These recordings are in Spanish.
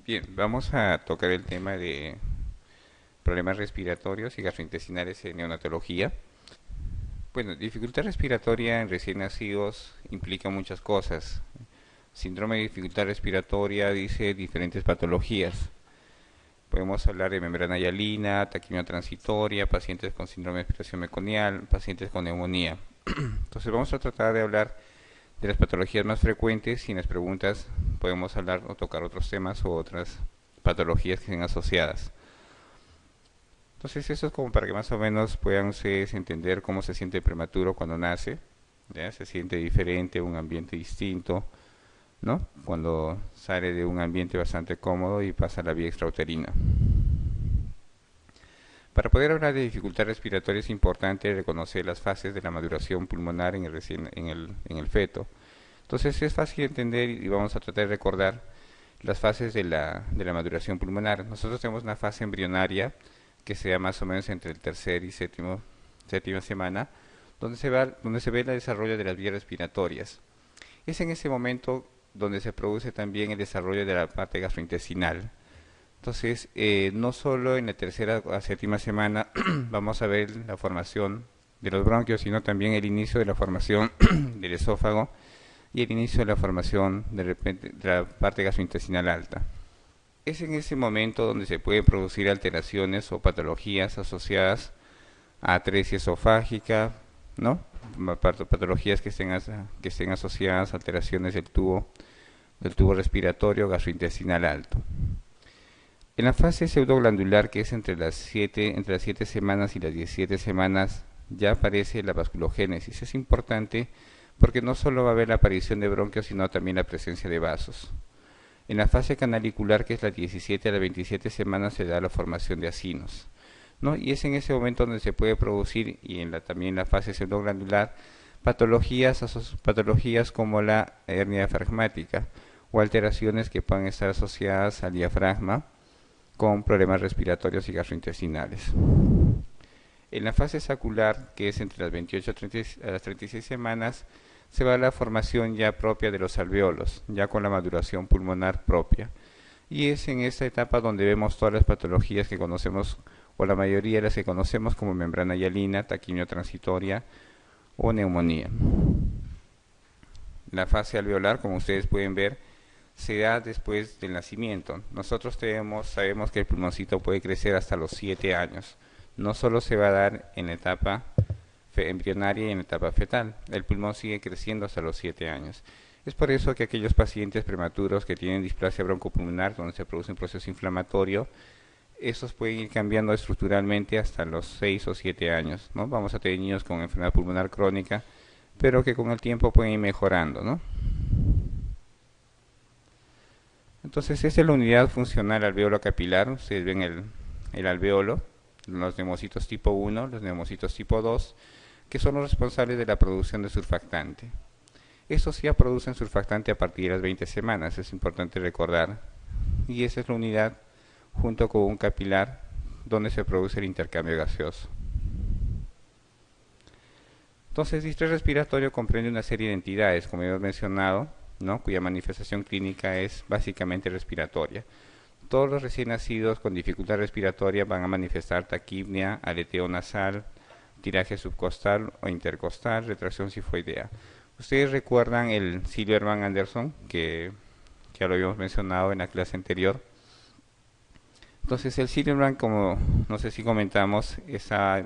Bien, vamos a tocar el tema de problemas respiratorios y gastrointestinales en neonatología. Bueno, dificultad respiratoria en recién nacidos implica muchas cosas. Síndrome de dificultad respiratoria dice diferentes patologías. Podemos hablar de membrana hialina, taquimia transitoria, pacientes con síndrome de aspiración meconial, pacientes con neumonía. Entonces vamos a tratar de hablar de las patologías más frecuentes y en las preguntas podemos hablar o tocar otros temas o otras patologías que estén asociadas. Entonces eso es como para que más o menos puedan ustedes entender cómo se siente el prematuro cuando nace, ¿ya? Se siente diferente, un ambiente distinto, ¿no? Cuando sale de un ambiente bastante cómodo y pasa a la vía extrauterina. Para poder hablar de dificultad respiratoria es importante reconocer las fases de la maduración pulmonar en el feto. Entonces es fácil entender y vamos a tratar de recordar las fases de la maduración pulmonar. Nosotros tenemos una fase embrionaria que se da más o menos entre el tercer y séptima semana, donde se ve el desarrollo de las vías respiratorias. Es en ese momento donde se produce también el desarrollo de la parte gastrointestinal. Entonces, no solo en la tercera a séptima semana vamos a ver la formación de los bronquios, sino también el inicio de la formación del esófago y el inicio de la formación de la parte gastrointestinal alta. Es en ese momento donde se pueden producir alteraciones o patologías asociadas a atresia esofágica, ¿no? Patologías que estén asociadas a alteraciones del tubo respiratorio gastrointestinal alto. En la fase pseudoglandular, que es entre las 7 semanas y las 17 semanas, ya aparece la vasculogénesis. Es importante porque no solo va a haber la aparición de bronquios, sino también la presencia de vasos. En la fase canalicular, que es las 17 a las 27 semanas, se da la formación de acinos, ¿no? Y es en ese momento donde se puede producir, y también en la fase pseudoglandular, patologías como la hernia diafragmática o alteraciones que puedan estar asociadas al diafragma con problemas respiratorios y gastrointestinales. En la fase sacular, que es entre las 28 a las 36 semanas, se va a la formación ya propia de los alveolos, ya con la maduración pulmonar propia. Y es en esta etapa donde vemos todas las patologías que conocemos, o la mayoría de las que conocemos como membrana hialina, taquimia transitoria o neumonía. La fase alveolar, como ustedes pueden ver, se da después del nacimiento. Nosotros sabemos que el pulmoncito puede crecer hasta los 7 años. No solo se va a dar en la etapa embrionaria y en la etapa fetal. El pulmón sigue creciendo hasta los 7 años. Es por eso que aquellos pacientes prematuros que tienen displasia broncopulmonar, donde se produce un proceso inflamatorio, esos pueden ir cambiando estructuralmente hasta los 6 o 7 años, ¿no? Vamos a tener niños con enfermedad pulmonar crónica, pero que con el tiempo pueden ir mejorando, ¿no? Entonces, esta es la unidad funcional alveolo capilar. Ustedes ven el alveolo, los neumocitos tipo 1, los neumocitos tipo 2, que son los responsables de la producción de surfactante. Estos ya producen surfactante a partir de las 20 semanas, es importante recordar. Y esa es la unidad junto con un capilar donde se produce el intercambio gaseoso. Entonces, distrés respiratorio comprende una serie de entidades, como hemos mencionado, ¿no? Cuya manifestación clínica es básicamente respiratoria. Todos los recién nacidos con dificultad respiratoria van a manifestar taquipnia, aleteo nasal, tiraje subcostal o intercostal, retracción sifoidea. Ustedes recuerdan el Silverman-Anderson, que ya lo habíamos mencionado en la clase anterior. Entonces el Silverman, como no sé si comentamos, está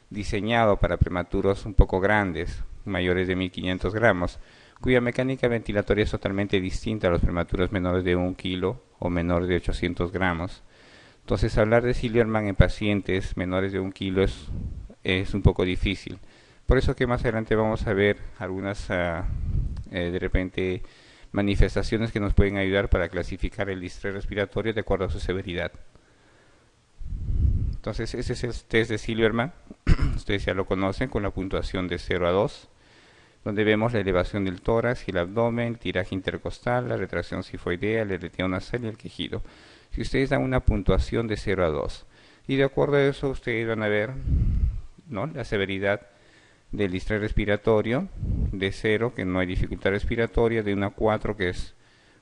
diseñado para prematuros un poco grandes, mayores de 1500 gramos, cuya mecánica ventilatoria es totalmente distinta a los prematuros menores de 1 kilo o menores de 800 gramos. Entonces hablar de Silverman en pacientes menores de 1 kilo es un poco difícil. Por eso que más adelante vamos a ver algunas de repente manifestaciones que nos pueden ayudar para clasificar el distrés respiratorio de acuerdo a su severidad. Entonces ese es el test de Silverman. Ustedes ya lo conocen, con la puntuación de 0 a 2, donde vemos la elevación del tórax y el abdomen, el tiraje intercostal, la retracción sifoidea, el aleteo nasal y el quejido. Si ustedes dan una puntuación de 0 a 2, y de acuerdo a eso ustedes van a ver, ¿no?, la severidad del distrés respiratorio. De 0, que no hay dificultad respiratoria; de 1 a 4, que es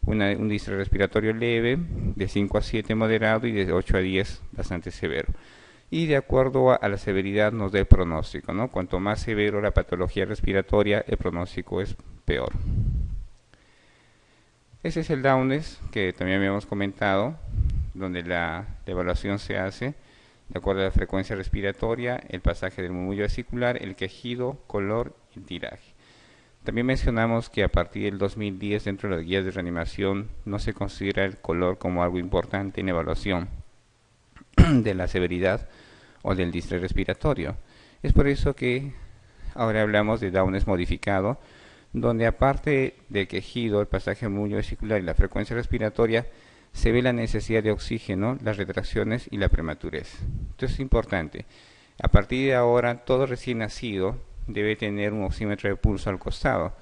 un distrés respiratorio leve, de 5 a 7 moderado y de 8 a 10 bastante severo. Y de acuerdo a la severidad nos da el pronóstico, ¿no? Cuanto más severo la patología respiratoria, el pronóstico es peor. Ese es el Downes que también habíamos comentado, donde la evaluación se hace de acuerdo a la frecuencia respiratoria, el pasaje del murmullo vesicular, el quejido, color y el tiraje. También mencionamos que a partir del 2010 dentro de las guías de reanimación no se considera el color como algo importante en la evaluación de la severidad o del distrés respiratorio. Es por eso que ahora hablamos de Downes modificado, donde aparte del quejido, el pasaje del murmullo vesicular y la frecuencia respiratoria, se ve la necesidad de oxígeno, las retracciones y la prematurez. Esto es importante. A partir de ahora, todo recién nacido debe tener un oxímetro de pulso al costado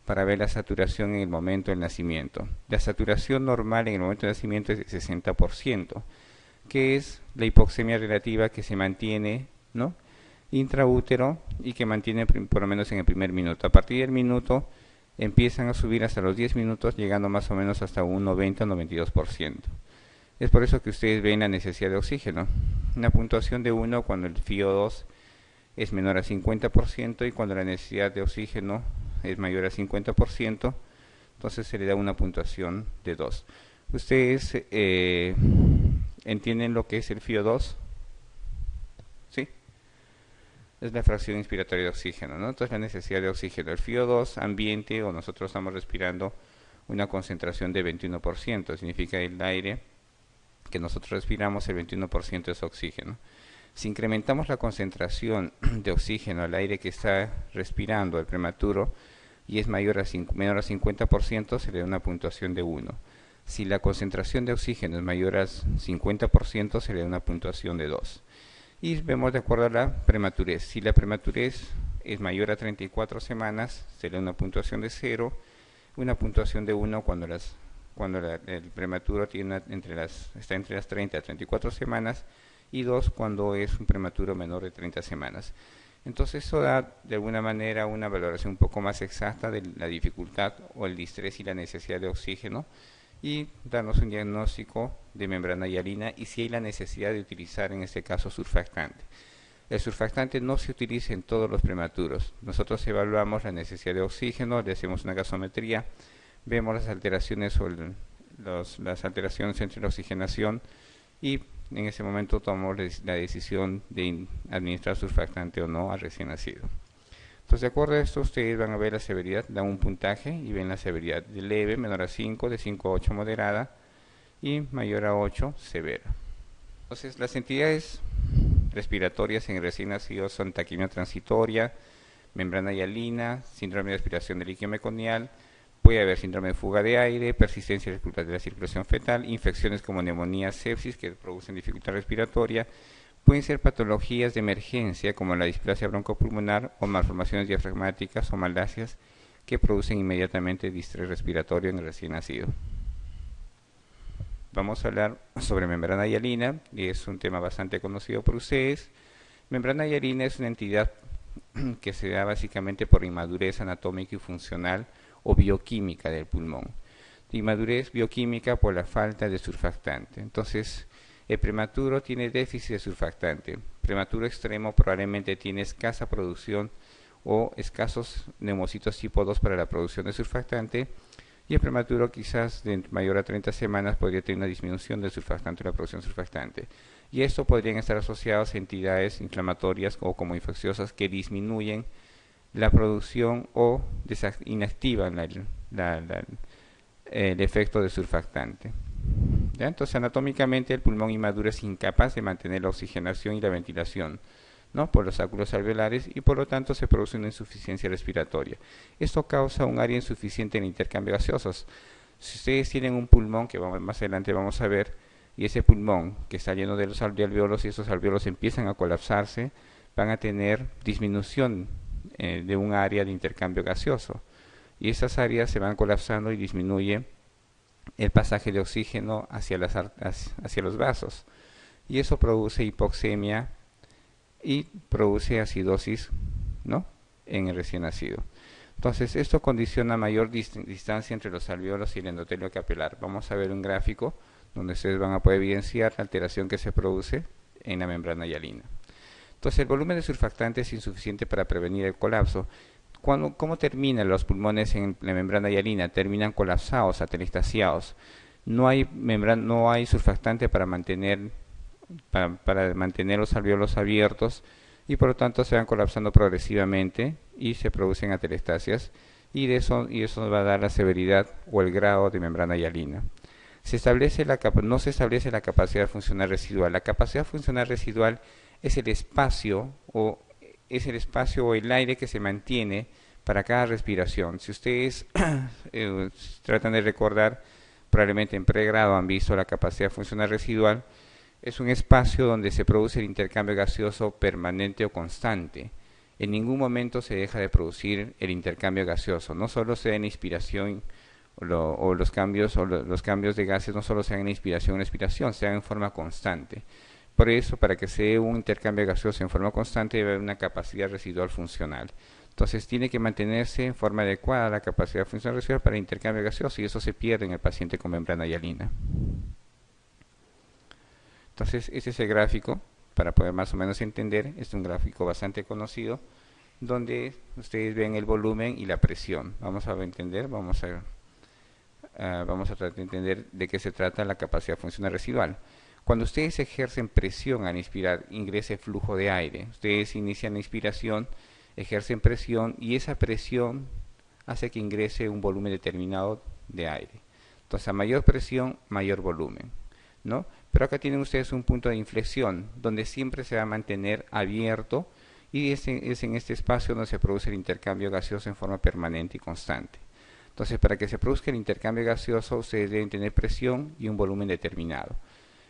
para ver la saturación en el momento del nacimiento. La saturación normal en el momento del nacimiento es de 60%, que es la hipoxemia relativa que se mantiene, ¿no?, intraútero y que mantiene por lo menos en el primer minuto. A partir del minuto empiezan a subir hasta los 10 minutos, llegando más o menos hasta un 90-92%. Es por eso que ustedes ven la necesidad de oxígeno. Una puntuación de 1 cuando el FiO2 es menor a 50% y cuando la necesidad de oxígeno es mayor a 50%, entonces se le da una puntuación de 2. ¿Ustedes entienden lo que es el FiO2? ¿Sí? Es la fracción inspiratoria de oxígeno, ¿no? Entonces la necesidad de oxígeno. El FiO2 ambiente, o nosotros estamos respirando una concentración de 21%, significa el aire que nosotros respiramos, el 21% es oxígeno. Si incrementamos la concentración de oxígeno al aire que está respirando el prematuro y es menor a 50%, se le da una puntuación de 1. Si la concentración de oxígeno es mayor a 50%, se le da una puntuación de 2. Y vemos de acuerdo a la prematurez. Si la prematurez es mayor a 34 semanas, se le da una puntuación de 0, una puntuación de 1 cuando el prematuro está entre las 30 a 34 semanas, y 2 cuando es un prematuro menor de 30 semanas. Entonces eso da de alguna manera una valoración un poco más exacta de la dificultad o el distrés y la necesidad de oxígeno, y darnos un diagnóstico de membrana hialina y si hay la necesidad de utilizar en este caso surfactante. El surfactante no se utiliza en todos los prematuros. Nosotros evaluamos la necesidad de oxígeno, le hacemos una gasometría, vemos las alteraciones o las alteraciones entre la oxigenación y en ese momento tomamos la decisión de administrar surfactante o no al recién nacido. Entonces, de acuerdo a esto, ustedes van a ver la severidad, dan un puntaje y ven la severidad de leve, menor a 5, de 5 a 8 moderada y mayor a 8 severa. Entonces, las entidades respiratorias en el recién nacido son taquimia transitoria, membrana hialina, síndrome de aspiración de líquido meconial, puede haber síndrome de fuga de aire, persistencia de la circulación fetal, infecciones como neumonía, sepsis que producen dificultad respiratoria. Pueden ser patologías de emergencia como la displasia broncopulmonar o malformaciones diafragmáticas o malasias que producen inmediatamente distrés respiratorio en el recién nacido. Vamos a hablar sobre membrana hialina, y es un tema bastante conocido por ustedes. Membrana hialina es una entidad que se da básicamente por inmadurez anatómica y funcional o bioquímica del pulmón. Inmadurez bioquímica por la falta de surfactante. Entonces, el prematuro tiene déficit de surfactante. Prematuro extremo probablemente tiene escasa producción o escasos neumocitos tipo 2 para la producción de surfactante, y el prematuro quizás de mayor a 30 semanas podría tener una disminución del surfactante o la producción de surfactante. Y esto podrían estar asociados a entidades inflamatorias o como infecciosas que disminuyen la producción o inactivan el efecto de surfactante. ¿Ya? Entonces, anatómicamente el pulmón inmaduro es incapaz de mantener la oxigenación y la ventilación, ¿no?, por los sacos alveolares, y por lo tanto se produce una insuficiencia respiratoria. Esto causa un área insuficiente en el intercambio gaseoso. Si ustedes tienen un pulmón, que más adelante vamos a ver, y ese pulmón que está lleno de los alveolos y esos alveolos empiezan a colapsarse, van a tener disminución de un área de intercambio gaseoso, y esas áreas se van colapsando y disminuye el pasaje de oxígeno hacia los vasos, y eso produce hipoxemia y produce acidosis, ¿no?, en el recién nacido. Entonces, esto condiciona mayor distancia entre los alvéolos y el endotelio capilar. Vamos a ver un gráfico donde ustedes van a poder evidenciar la alteración que se produce en la membrana hialina. Entonces, el volumen de surfactante es insuficiente para prevenir el colapso. ¿Cómo terminan los pulmones en la membrana hialina? Terminan colapsados, atelestasiados. No hay surfactante para mantener los alvéolos abiertos y por lo tanto se van colapsando progresivamente y se producen atelestasias y eso nos va a dar la severidad o el grado de membrana hialina. No se establece la capacidad funcional residual. La capacidad funcional residual es el espacio o el aire que se mantiene para cada respiración. Si ustedes tratan de recordar, probablemente en pregrado han visto la capacidad funcional residual, es un espacio donde se produce el intercambio gaseoso permanente o constante. En ningún momento se deja de producir el intercambio gaseoso. No solo se da en inspiración los cambios de gases, no solo se dan en inspiración o expiración, se dan en forma constante. Por eso, para que se dé un intercambio gaseoso en forma constante, debe haber una capacidad residual funcional. Entonces, tiene que mantenerse en forma adecuada la capacidad funcional residual para el intercambio gaseoso y eso se pierde en el paciente con membrana hialina. Entonces, este es el gráfico para poder más o menos entender. Es un gráfico bastante conocido donde ustedes ven el volumen y la presión. Vamos a tratar de entender de qué se trata la capacidad funcional residual. Cuando ustedes ejercen presión al inspirar, ingresa flujo de aire. Ustedes inician la inspiración, ejercen presión y esa presión hace que ingrese un volumen determinado de aire. Entonces, a mayor presión, mayor volumen, ¿no? Pero acá tienen ustedes un punto de inflexión donde siempre se va a mantener abierto y es en este espacio donde se produce el intercambio gaseoso en forma permanente y constante. Entonces, para que se produzca el intercambio gaseoso, ustedes deben tener presión y un volumen determinado.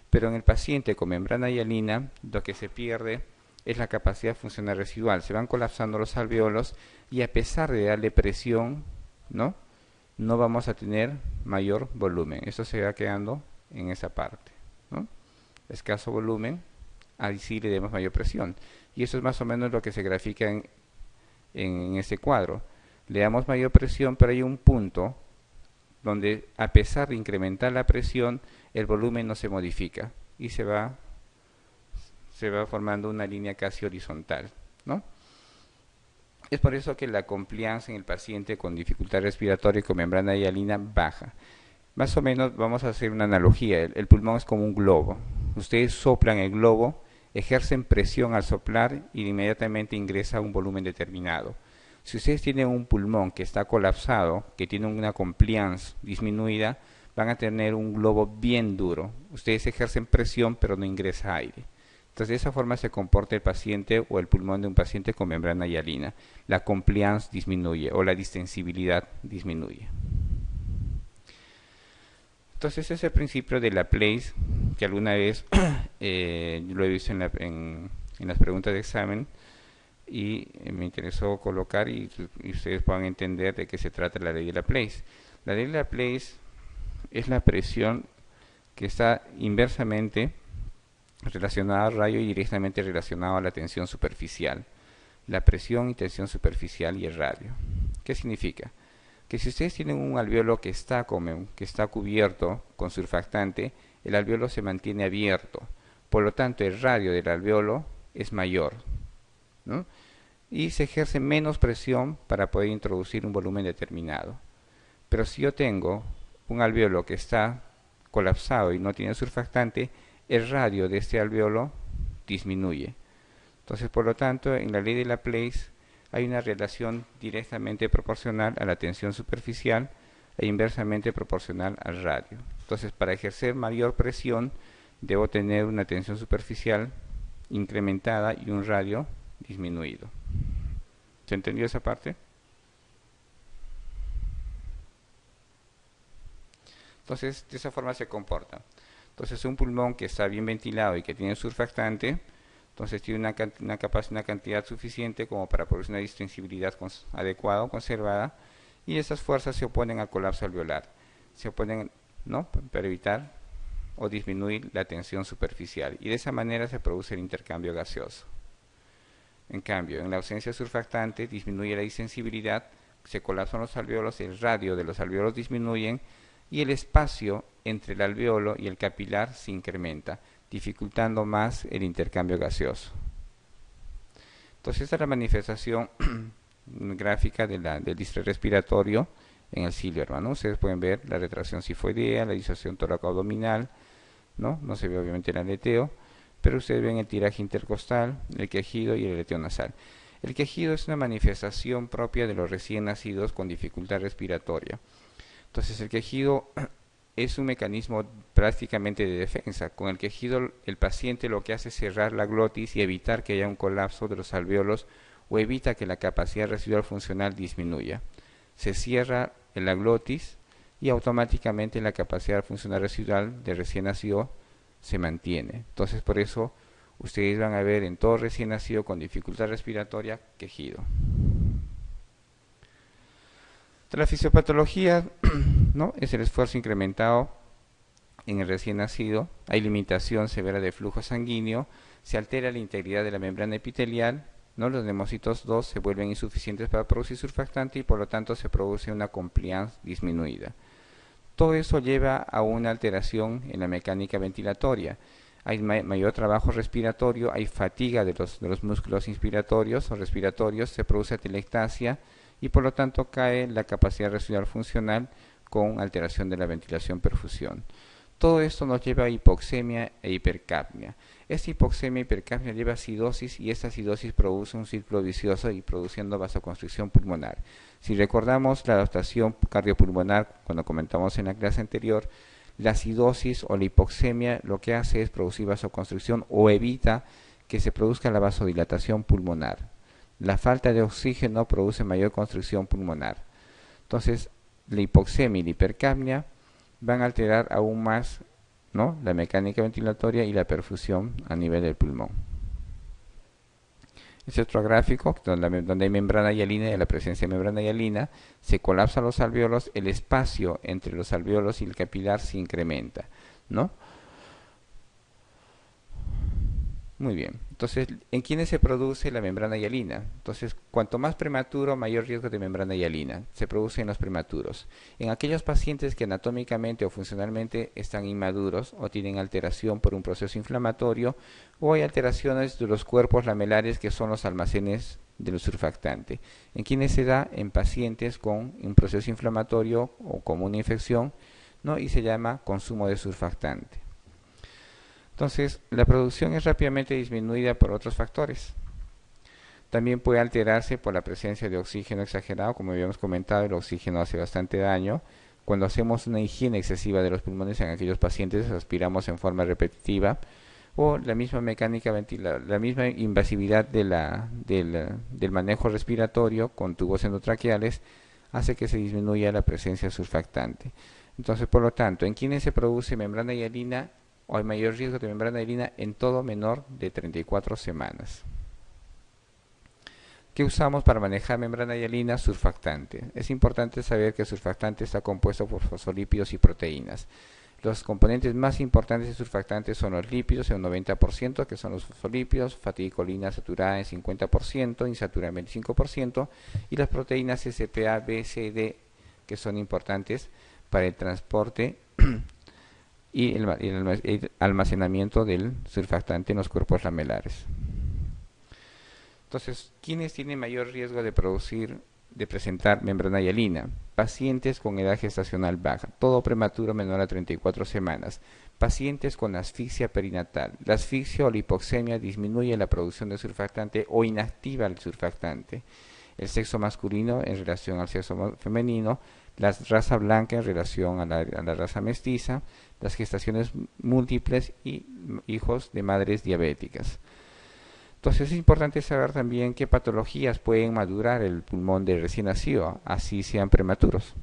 Pero en el paciente con membrana hialina, lo que se pierde es la capacidad funcional residual. Se van colapsando los alvéolos y a pesar de darle presión, no vamos a tener mayor volumen. Eso se va quedando en esa parte, ¿no? Escaso volumen, ahí sí le demos mayor presión. Y eso es más o menos lo que se grafica en este cuadro. Le damos mayor presión, pero hay un punto donde a pesar de incrementar la presión, el volumen no se modifica y se va formando una línea casi horizontal, ¿no? Es por eso que la compliance en el paciente con dificultad respiratoria y con membrana hialina baja. Más o menos vamos a hacer una analogía. El pulmón es como un globo. Ustedes soplan el globo, ejercen presión al soplar y inmediatamente ingresa un volumen determinado. Si ustedes tienen un pulmón que está colapsado, que tiene una compliance disminuida, van a tener un globo bien duro. Ustedes ejercen presión pero no ingresa aire. Entonces, de esa forma se comporta el paciente o el pulmón de un paciente con membrana hialina. La compliance disminuye o la distensibilidad disminuye. Entonces, ese es el principio de Laplace, que alguna vez lo he visto en las preguntas de examen y me interesó colocar y ustedes puedan entender de qué se trata la ley de Laplace. La ley de Laplace es la presión que está inversamente relacionada al radio y directamente relacionada a la tensión superficial. La presión y tensión superficial y el radio. ¿Qué significa? Que si ustedes tienen un alvéolo que está cubierto con surfactante, el alvéolo se mantiene abierto. Por lo tanto, el radio del alvéolo es mayor, ¿no? Y se ejerce menos presión para poder introducir un volumen determinado. Pero si yo tengo un alvéolo que está colapsado y no tiene surfactante, el radio de este alvéolo disminuye. Entonces, por lo tanto, en la ley de Laplace hay una relación directamente proporcional a la tensión superficial e inversamente proporcional al radio. Entonces, para ejercer mayor presión, debo tener una tensión superficial incrementada y un radio disminuido. ¿Se entendió esa parte? Entonces, de esa forma se comporta. Entonces, un pulmón que está bien ventilado y que tiene surfactante, entonces tiene una cantidad suficiente como para producir una distensibilidad adecuada o conservada, y esas fuerzas se oponen al colapso alveolar. Se oponen, ¿no?, para evitar o disminuir la tensión superficial, y de esa manera se produce el intercambio gaseoso. En cambio, en la ausencia de surfactante disminuye la distensibilidad, se colapsan los alvéolos, el radio de los alvéolos disminuyen y el espacio entre el alvéolo y el capilar se incrementa, dificultando más el intercambio gaseoso. Entonces esta es la manifestación gráfica del distrés respiratorio en el Silverman, ¿no? Ustedes pueden ver la retracción sifoidea, la disociación tóraco-abdominal, no se ve obviamente el aleteo, pero ustedes ven el tiraje intercostal, el quejido y el aleteo nasal. El quejido es una manifestación propia de los recién nacidos con dificultad respiratoria. Entonces el quejido es un mecanismo prácticamente de defensa. Con el quejido el paciente lo que hace es cerrar la glotis y evitar que haya un colapso de los alvéolos o evita que la capacidad residual funcional disminuya. Se cierra la glotis y automáticamente la capacidad funcional residual de recién nacido se mantiene. Entonces por eso ustedes van a ver en todo recién nacido con dificultad respiratoria quejido. La fisiopatología, ¿no?, es el esfuerzo incrementado en el recién nacido, hay limitación severa de flujo sanguíneo, se altera la integridad de la membrana epitelial, ¿no?, los neumocitos 2 se vuelven insuficientes para producir surfactante y por lo tanto se produce una compliance disminuida. Todo eso lleva a una alteración en la mecánica ventilatoria. Hay mayor trabajo respiratorio, hay fatiga de los músculos inspiratorios o respiratorios, se produce atelectasia y por lo tanto cae la capacidad residual funcional con alteración de la ventilación-perfusión. Todo esto nos lleva a hipoxemia e hipercapnia. Esta hipoxemia e hipercapnia lleva a acidosis y esta acidosis produce un círculo vicioso y produciendo vasoconstricción pulmonar. Si recordamos la adaptación cardiopulmonar cuando comentamos en la clase anterior, la acidosis o la hipoxemia lo que hace es producir vasoconstricción o evita que se produzca la vasodilatación pulmonar. La falta de oxígeno produce mayor constricción pulmonar. Entonces, la hipoxemia y la hipercapnia van a alterar aún más, ¿no?, la mecánica ventilatoria y la perfusión a nivel del pulmón. Este es otro gráfico donde hay membrana hialina y a la presencia de membrana hialina se colapsan los alvéolos, el espacio entre los alvéolos y el capilar se incrementa, ¿no? Muy bien, entonces, ¿en quiénes se produce la membrana hialina? Entonces, cuanto más prematuro, mayor riesgo de membrana hialina. Se produce en los prematuros. En aquellos pacientes que anatómicamente o funcionalmente están inmaduros o tienen alteración por un proceso inflamatorio o hay alteraciones de los cuerpos lamelares que son los almacenes del surfactante. ¿En quiénes se da? En pacientes con un proceso inflamatorio o con una infección, ¿no?, y se llama consumo de surfactante. Entonces, la producción es rápidamente disminuida por otros factores. También puede alterarse por la presencia de oxígeno exagerado, como habíamos comentado, el oxígeno hace bastante daño. Cuando hacemos una higiene excesiva de los pulmones en aquellos pacientes, aspiramos en forma repetitiva, o la misma mecánica la misma invasividad del manejo respiratorio con tubos endotraqueales hace que se disminuya la presencia surfactante. Entonces, por lo tanto, ¿en quiénes se produce membrana hialina o hay mayor riesgo de membrana hialina? En todo menor de 34 semanas. ¿Qué usamos para manejar membrana hialina? Surfactante. Es importante saber que el surfactante está compuesto por fosfolípidos y proteínas. Los componentes más importantes de surfactantes son los lípidos en un 90%, que son los fosfolípidos, fatidicolina saturada en 50%, insaturada en 25%, y las proteínas SPA, B, C, D, que son importantes para el transporte y el almacenamiento del surfactante en los cuerpos lamelares. Entonces, ¿quiénes tienen mayor riesgo de presentar membrana hialina? Pacientes con edad gestacional baja, todo prematuro menor a 34 semanas, pacientes con asfixia perinatal. La asfixia o la hipoxemia disminuye la producción de surfactante o inactiva el surfactante. El sexo masculino en relación al sexo femenino, la raza blanca en relación a la raza mestiza, las gestaciones múltiples y hijos de madres diabéticas. Entonces es importante saber también qué patologías pueden madurar el pulmón de recién nacido, así sean prematuros.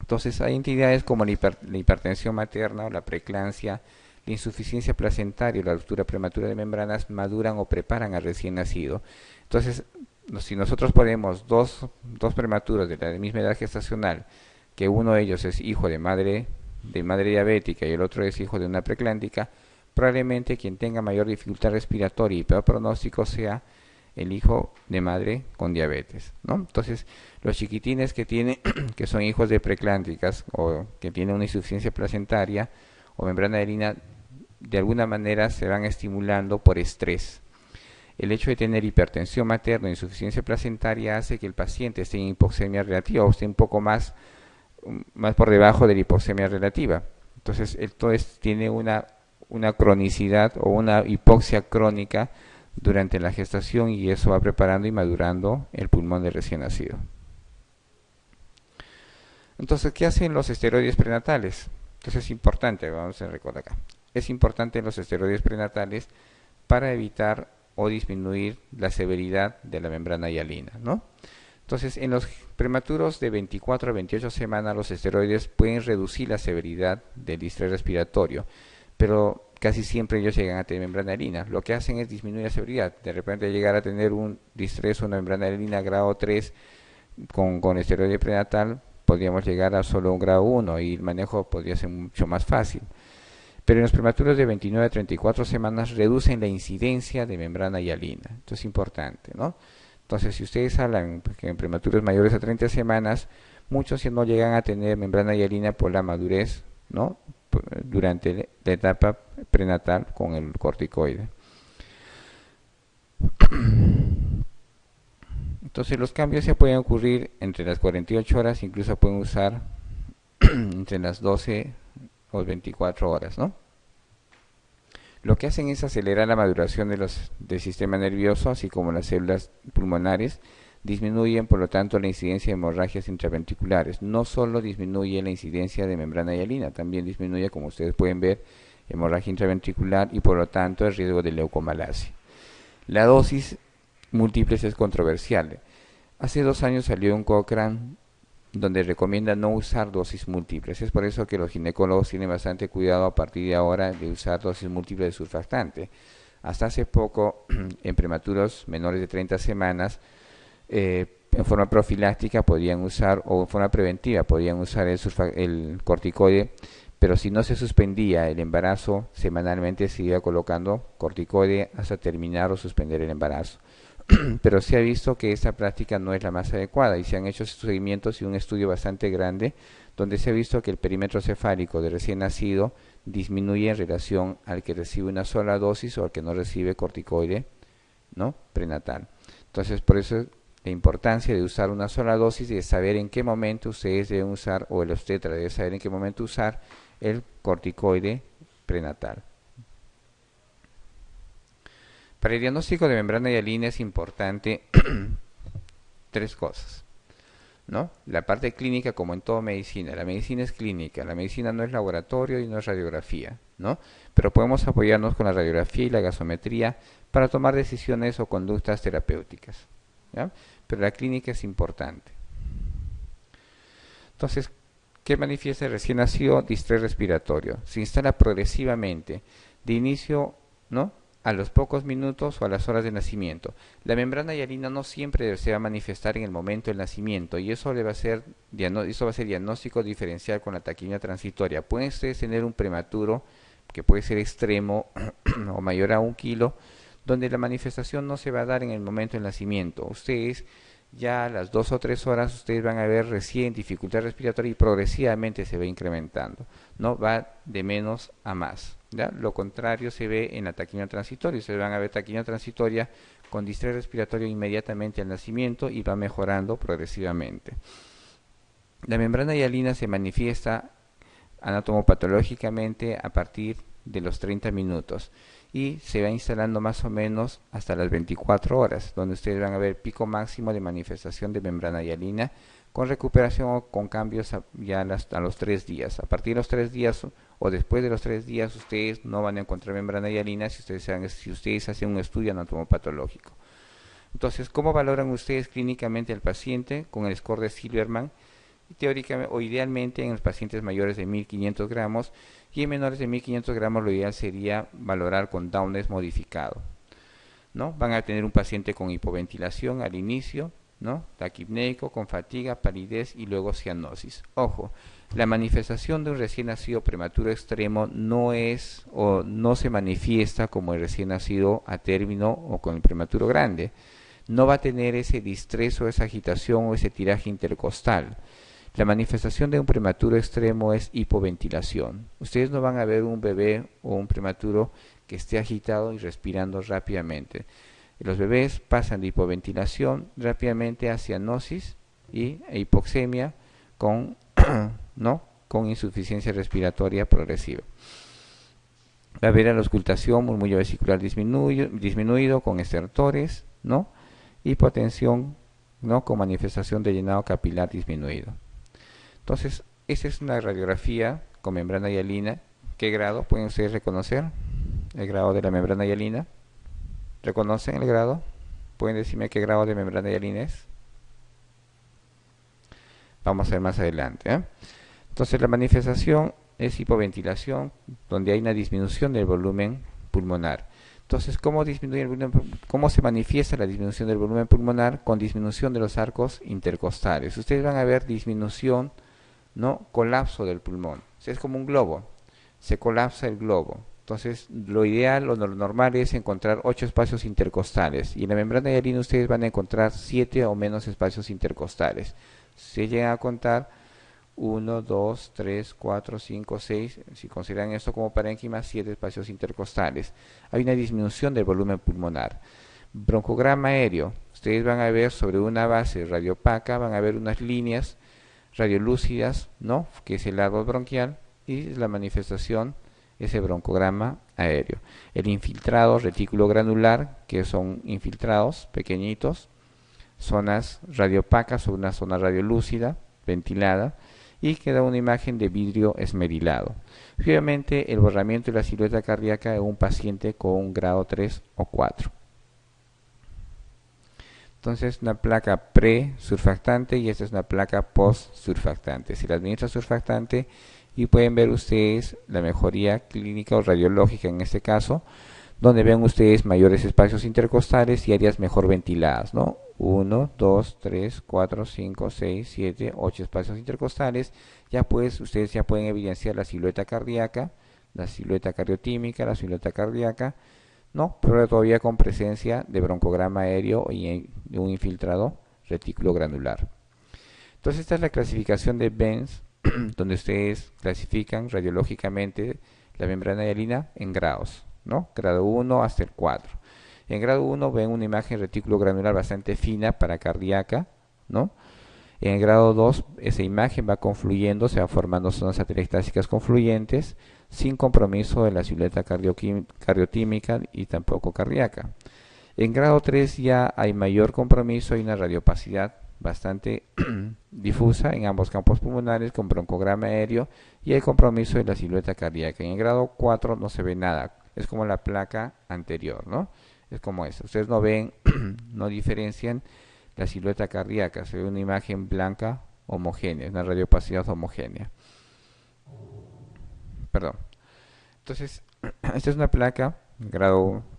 Entonces hay entidades como la hipertensión materna o la preeclampsia, la insuficiencia placentaria o la ruptura prematura de membranas maduran o preparan al recién nacido. Entonces, si nosotros ponemos dos prematuros de la misma edad gestacional, que uno de ellos es hijo de madre diabética y el otro es hijo de una preeclántica, probablemente quien tenga mayor dificultad respiratoria y peor pronóstico sea el hijo de madre con diabetes, ¿no? Entonces, los chiquitines que tienen, que son hijos de preeclámpticas o que tienen una insuficiencia placentaria o membrana hialina, de alguna manera se van estimulando por estrés. El hecho de tener hipertensión materna o insuficiencia placentaria hace que el paciente esté en hipoxemia relativa o esté un poco más por debajo de la hipoxemia relativa. Entonces, esto tiene una cronicidad o una hipoxia crónica durante la gestación y eso va preparando y madurando el pulmón del recién nacido. Entonces, ¿qué hacen los esteroides prenatales? Entonces es importante, vamos a recordar acá, es importante los esteroides prenatales para evitar o disminuir la severidad de la membrana hialina, ¿no? Entonces, en los prematuros de 24 a 28 semanas, los esteroides pueden reducir la severidad del distrés respiratorio, pero casi siempre ellos llegan a tener membrana hialina. Lo que hacen es disminuir la severidad. De repente llegar a tener un distrés o una membrana hialina grado 3 con esteroide prenatal, podríamos llegar a solo un grado 1 y el manejo podría ser mucho más fácil. Pero en los prematuros de 29 a 34 semanas reducen la incidencia de membrana hialina. Esto es importante, ¿no? Entonces, si ustedes hablan que en prematuros mayores a 30 semanas, muchos no llegan a tener membrana hialina por la madurez, ¿no? Durante la etapa prenatal con el corticoide. Entonces, los cambios se pueden ocurrir entre las 48 horas, incluso pueden usar entre las 12 o 24 horas, ¿no? Lo que hacen es acelerar la maduración del sistema nervioso, así como las células pulmonares, disminuyen por lo tanto la incidencia de hemorragias intraventriculares. No solo disminuye la incidencia de membrana hialina, también disminuye, como ustedes pueden ver, hemorragia intraventricular y por lo tanto el riesgo de leucomalacia. La dosis múltiples es controversial. Hace 2 años salió un Cochrane donde recomienda no usar dosis múltiples. Es por eso que los ginecólogos tienen bastante cuidado a partir de ahora de usar dosis múltiples de surfactante. Hasta hace poco, en prematuros menores de 30 semanas, en forma profiláctica podían usar, o en forma preventiva podían usar el corticoide, pero si no se suspendía el embarazo, semanalmente se iba colocando corticoide hasta terminar o suspender el embarazo. Pero se ha visto que esta práctica no es la más adecuada y se han hecho seguimientos y un estudio bastante grande donde se ha visto que el perímetro cefálico de recién nacido disminuye en relación al que recibe una sola dosis o al que no recibe corticoide, ¿no? Prenatal. Entonces, por eso la importancia de usar una sola dosis y de saber en qué momento ustedes deben usar, o el obstetra debe saber en qué momento usar el corticoide prenatal. Para el diagnóstico de membrana hialina es importante 3 cosas, ¿no? La parte clínica, como en toda medicina. La medicina es clínica, la medicina no es laboratorio y no es radiografía, ¿no? Pero podemos apoyarnos con la radiografía y la gasometría para tomar decisiones o conductas terapéuticas, ¿ya? Pero la clínica es importante. Entonces, ¿qué manifiesta el recién nacido? Distrés respiratorio. Se instala progresivamente, de inicio, ¿no?, a los pocos minutos o a las horas de nacimiento. La membrana hialina no siempre se va a manifestar en el momento del nacimiento y eso va a ser diagnóstico diferencial con la taquimia transitoria. Pueden ustedes tener un prematuro que puede ser extremo o mayor a 1 kilo, donde la manifestación no se va a dar en el momento del nacimiento. Ustedes ya a las 2 o 3 horas ustedes van a ver recién dificultad respiratoria y progresivamente se va incrementando, no va de menos a más, ¿ya? Lo contrario se ve en la taquimia transitoria. Ustedes van a ver taquimia transitoria con distrés respiratorio inmediatamente al nacimiento y va mejorando progresivamente. La membrana hialina se manifiesta anatomopatológicamente a partir de los 30 minutos y se va instalando más o menos hasta las 24 horas, donde ustedes van a ver pico máximo de manifestación de membrana hialina con recuperación o con cambios ya a los 3 días. A partir de los 3 días o después de los 3 días ustedes no van a encontrar membrana hialina si ustedes hacen un estudio anatomopatológico. Entonces, ¿cómo valoran ustedes clínicamente al paciente? Con el score de Silverman, teóricamente o idealmente en los pacientes mayores de 1500 gramos y en menores de 1500 gramos lo ideal sería valorar con Downes modificado, ¿no? Van a tener un paciente con hipoventilación al inicio, ¿no? Taquipneico, con fatiga, palidez y luego cianosis. Ojo, la manifestación de un recién nacido prematuro extremo no es o no se manifiesta como el recién nacido a término o con el prematuro grande. no va a tener ese distrés o esa agitación o ese tiraje intercostal. La manifestación de un prematuro extremo es hipoventilación. Ustedes no van a ver un bebé o un prematuro que esté agitado y respirando rápidamente. Los bebés pasan de hipoventilación rápidamente a cianosis y hipoxemia con, ¿no?, con insuficiencia respiratoria progresiva. Va a haber la auscultación, murmullo vesicular disminuido con estertores, ¿no?, hipotensión, ¿no?, con manifestación de llenado capilar disminuido. Entonces, esta es una radiografía con membrana hialina. ¿Qué grado pueden ustedes reconocer? El grado de la membrana hialina. ¿Reconocen el grado? ¿Pueden decirme qué grado de membrana hialina es? Vamos a ver más adelante, ¿eh? Entonces, la manifestación es hipoventilación, donde hay una disminución del volumen pulmonar. Entonces, ¿cómo disminuye el volumen, cómo se manifiesta la disminución del volumen pulmonar? Con disminución de los arcos intercostales. Ustedes van a ver disminución, ¿no?, colapso del pulmón. O sea, es como un globo, se colapsa el globo. Entonces, lo ideal o lo normal es encontrar 8 espacios intercostales, y en la membrana hialina ustedes van a encontrar 7 o menos espacios intercostales. Se llegan a contar 1, 2, 3, 4, 5, 6, si consideran esto como parénquima, 7 espacios intercostales. Hay una disminución del volumen pulmonar. Broncograma aéreo, ustedes van a ver sobre una base radiopaca, van a ver unas líneas radiolúcidas, ¿no?, que es el lado bronquial, y la manifestación ese broncograma aéreo. El infiltrado retículo granular, que son infiltrados pequeñitos, zonas radiopacas o una zona radiolúcida, ventilada, y queda una imagen de vidrio esmerilado. Obviamente el borramiento de la silueta cardíaca en un paciente con un grado 3 o 4. Entonces, una placa pre-surfactante y esta es una placa post-surfactante. Se le administra surfactante y pueden ver ustedes la mejoría clínica o radiológica en este caso, donde ven ustedes mayores espacios intercostales y áreas mejor ventiladas, ¿no? 1, 2, 3, 4, 5, 6, 7, 8 espacios intercostales. Ya pues ustedes ya pueden evidenciar la silueta cardíaca, la silueta cardiotímica, la silueta cardíaca, ¿no?, pero todavía con presencia de broncograma aéreo y de un infiltrado retículo granular. Entonces, esta es la clasificación de Benz, donde ustedes clasifican radiológicamente la membrana hialina en grados, ¿no?, grado 1 hasta el 4. En grado 1 ven una imagen retículo granular bastante fina para cardíaca, ¿no? En el grado 2 esa imagen va confluyendo, se va formando zonas atelectásicas confluyentes, sin compromiso de la silueta cardiotímica y tampoco cardíaca. En grado 3 ya hay mayor compromiso, hay una radiopacidad bastante difusa en ambos campos pulmonares con broncograma aéreo y hay compromiso de la silueta cardíaca. En el grado 4 no se ve nada, es como la placa anterior, ¿no? Es como eso. Ustedes no ven, no diferencian la silueta cardíaca, se ve una imagen blanca homogénea, una radiopacidad homogénea. Perdón. Entonces, esta es una placa,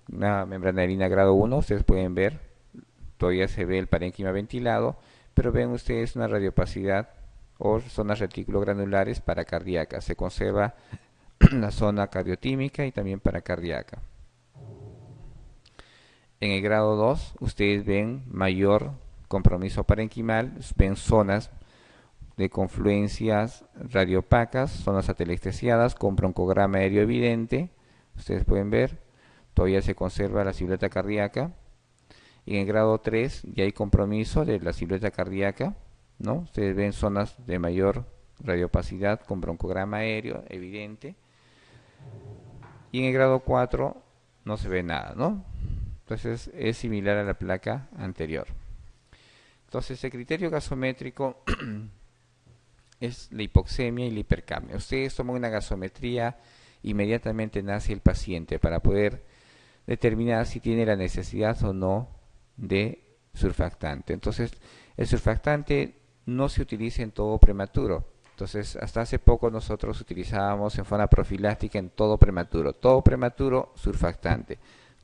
una membrana hialina grado 1, ustedes pueden ver, todavía se ve el parénquima ventilado, pero ven ustedes una radiopacidad o zonas retículo-granulares paracardíacas. Se conserva la zona cardiotímica y también paracardíaca. En el grado 2, ustedes ven mayor compromiso parenquimal, ven zonas de confluencias radiopacas, zonas atelectasiadas con broncograma aéreo evidente. Ustedes pueden ver, todavía se conserva la silueta cardíaca. Y en el grado 3 ya hay compromiso de la silueta cardíaca, ¿no? Ustedes ven zonas de mayor radiopacidad con broncograma aéreo evidente. Y en el grado 4 no se ve nada, ¿no? Entonces es similar a la placa anterior. Entonces el criterio gasométrico es la hipoxemia y la hipercapnia. Ustedes toman una gasometría, inmediatamente nace el paciente para poder determinar si tiene la necesidad o no de surfactante. Entonces el surfactante no se utiliza en todo prematuro. Entonces hasta hace poco nosotros utilizábamos en forma profiláctica en todo prematuro surfactante.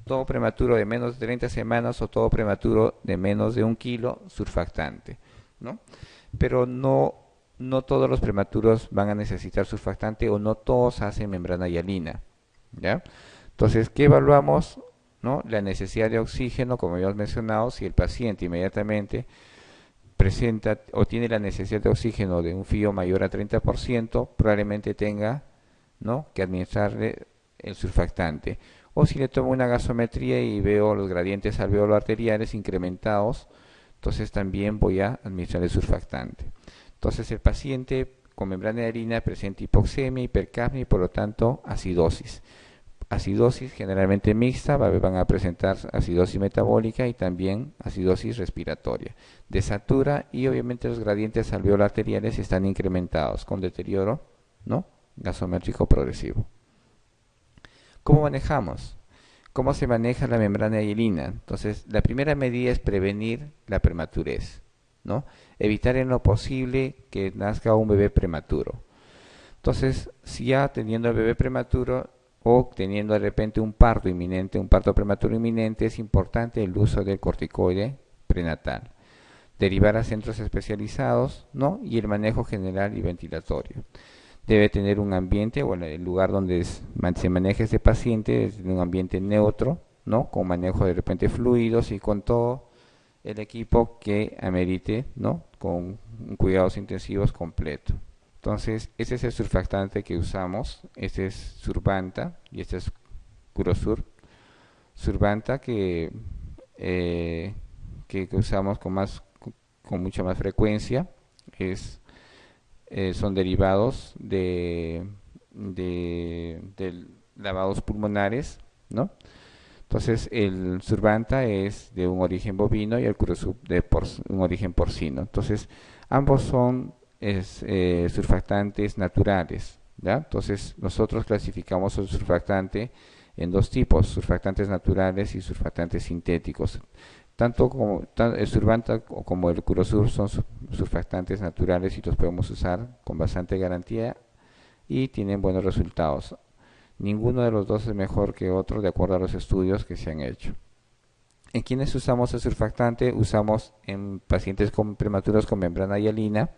Todo prematuro de menos de 30 semanas o todo prematuro de menos de 1 kilo surfactante, ¿no? Pero no todos los prematuros van a necesitar surfactante o no todos hacen membrana hialina, ¿ya? Entonces, ¿qué evaluamos? ¿no? La necesidad de oxígeno, como habíamos mencionado, si el paciente inmediatamente presenta o tiene la necesidad de oxígeno de un FIO mayor a 30%, probablemente tenga, ¿no?, que administrarle el surfactante. O si le tomo una gasometría y veo los gradientes alveolo-arteriales incrementados, entonces también voy a administrar el surfactante. Entonces el paciente con membrana hialina presenta hipoxemia, hipercapnia y por lo tanto acidosis. Acidosis generalmente mixta, van a presentar acidosis metabólica y también acidosis respiratoria. Desatura y obviamente los gradientes alveolo-arteriales están incrementados con deterioro, ¿no?, gasométrico progresivo. ¿Cómo manejamos? ¿Cómo se maneja la membrana hialina? Entonces, la primera medida es prevenir la prematurez, ¿no? Evitar en lo posible que nazca un bebé prematuro. Entonces, si ya teniendo el bebé prematuro o teniendo de repente un parto inminente, un parto prematuro inminente, es importante el uso del corticoide prenatal. Derivar a centros especializados, ¿no?, y el manejo general y ventilatorio. Debe tener un ambiente, bueno, el lugar donde se maneje este paciente es un ambiente neutro, ¿no?, con manejo de repente fluidos y con todo el equipo que amerite, ¿no?, con cuidados intensivos completo. Entonces, este es el surfactante que usamos, este es Survanta y este es Curosur. Survanta que usamos con mucha más frecuencia, son derivados de lavados pulmonares, ¿no? Entonces el Survanta es de un origen bovino y el Curosub de un origen porcino. Entonces ambos son surfactantes naturales, ¿ya? Entonces nosotros clasificamos el surfactante en dos tipos, surfactantes naturales y surfactantes sintéticos. Tanto el Survanta como el Curosur son surfactantes naturales y los podemos usar con bastante garantía y tienen buenos resultados. Ninguno de los dos es mejor que otro de acuerdo a los estudios que se han hecho. ¿En quiénes usamos el surfactante? Usamos en pacientes prematuros con membrana hialina,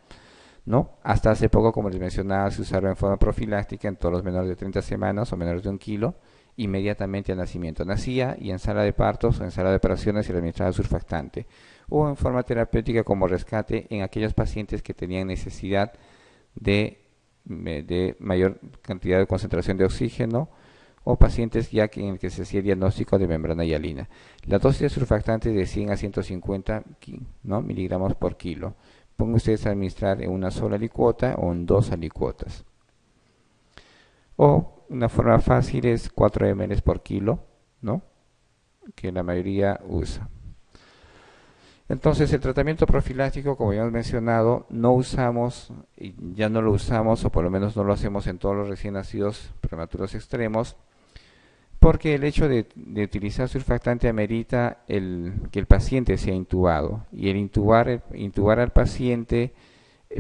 ¿no? Hasta hace poco, como les mencionaba, se usaba en forma profiláctica en todos los menores de 30 semanas o menores de 1 kilo, inmediatamente al nacimiento. Nacía y en sala de partos o en sala de operaciones se le administraba surfactante. O en forma terapéutica como rescate en aquellos pacientes que tenían necesidad de mayor cantidad de concentración de oxígeno o pacientes ya en el que se hacía diagnóstico de membrana hialina. La dosis de surfactante es de 100 a 150, ¿no?, miligramos por kilo. Pongan ustedes a administrar en una sola alicuota o en 2 alicuotas. O una forma fácil es 4 ml por kilo, ¿no?, que la mayoría usa. Entonces el tratamiento profiláctico, como ya hemos mencionado, ya no lo usamos, o por lo menos no lo hacemos en todos los recién nacidos prematuros extremos, porque el hecho de utilizar surfactante amerita que el paciente sea intubado, y el intubar al paciente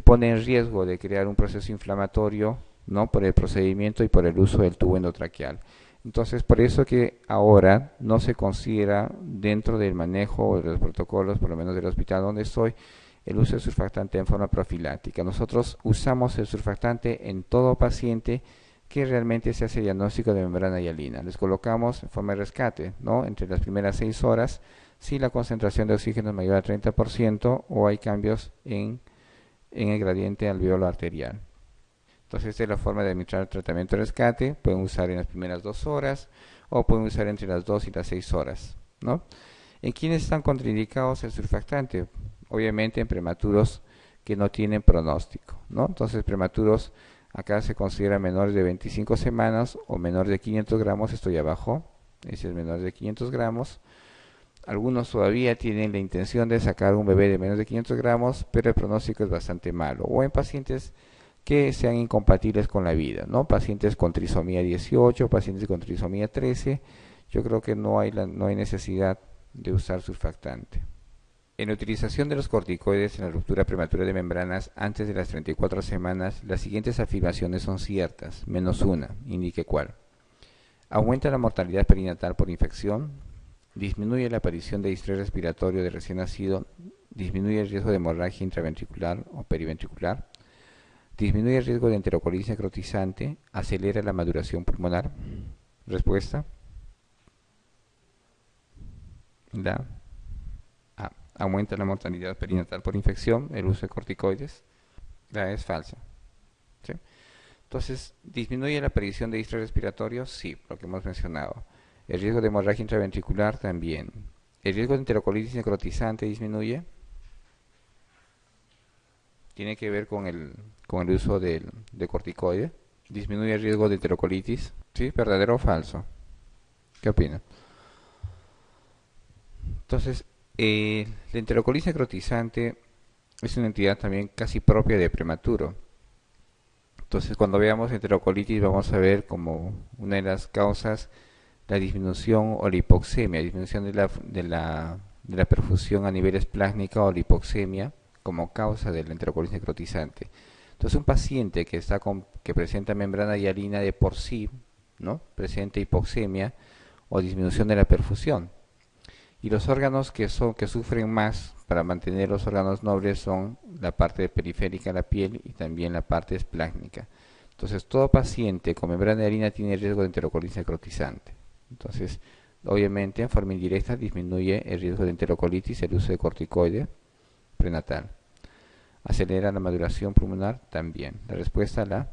pone en riesgo de crear un proceso inflamatorio, ¿no?, por el procedimiento y por el uso del tubo endotraqueal. Entonces, por eso que ahora no se considera dentro del manejo de los protocolos, por lo menos del hospital donde estoy, el uso de surfactante en forma profiláctica. Nosotros usamos el surfactante en todo paciente que realmente se hace diagnóstico de membrana hialina. Les colocamos en forma de rescate, ¿no?, entre las primeras 6 horas, si la concentración de oxígeno es mayor a 30% o hay cambios en el gradiente alveolo arterial. Entonces, esta es la forma de administrar el tratamiento de rescate. Pueden usar en las primeras 2 horas o pueden usar entre las 2 y las 6 horas, ¿no? ¿En quiénes están contraindicados el surfactante? Obviamente en prematuros que no tienen pronóstico, ¿no? Entonces, prematuros acá se considera menores de 25 semanas o menores de 500 gramos, estoy abajo, ese es menor de 500 gramos. Algunos todavía tienen la intención de sacar un bebé de menos de 500 gramos, pero el pronóstico es bastante malo. O en pacientes que sean incompatibles con la vida, ¿no? Pacientes con trisomía 18, pacientes con trisomía 13, yo creo que no hay necesidad de usar surfactante. En la utilización de los corticoides en la ruptura prematura de membranas antes de las 34 semanas, las siguientes afirmaciones son ciertas, menos una, indique cuál. Aumenta la mortalidad perinatal por infección, disminuye la aparición de distrés respiratorio de recién nacido, disminuye el riesgo de hemorragia intraventricular o periventricular, disminuye el riesgo de enterocolitis necrotizante, acelera la maduración pulmonar. Respuesta. La A. Aumenta la mortalidad perinatal por infección, el uso de corticoides. La A es falsa. ¿Sí? Entonces, ¿disminuye la aparición de distrés respiratorio? Sí, lo que hemos mencionado. El riesgo de hemorragia intraventricular también. ¿El riesgo de enterocolitis necrotizante disminuye? Tiene que ver con el uso de corticoide. ¿Disminuye el riesgo de enterocolitis? ¿Sí? ¿Verdadero o falso? ¿Qué opina? Entonces, la enterocolitis necrotizante es una entidad también casi propia de prematuro. Entonces, cuando veamos enterocolitis, vamos a ver como una de las causas la disminución o la hipoxemia, disminución de la perfusión a niveles plásmica o la hipoxemia como causa de la enterocolitis necrotizante. Entonces, un paciente que presenta membrana hialina de por sí, ¿no? Presenta hipoxemia o disminución de la perfusión. Y los órganos que sufren más para mantener los órganos nobles son la parte periférica de la piel y también la parte esplásmica. Entonces, todo paciente con membrana hialina tiene riesgo de enterocolitis necrotizante. Entonces, obviamente, en forma indirecta disminuye el riesgo de enterocolitis el uso de corticoide prenatal. Acelera la maduración pulmonar también. La respuesta a la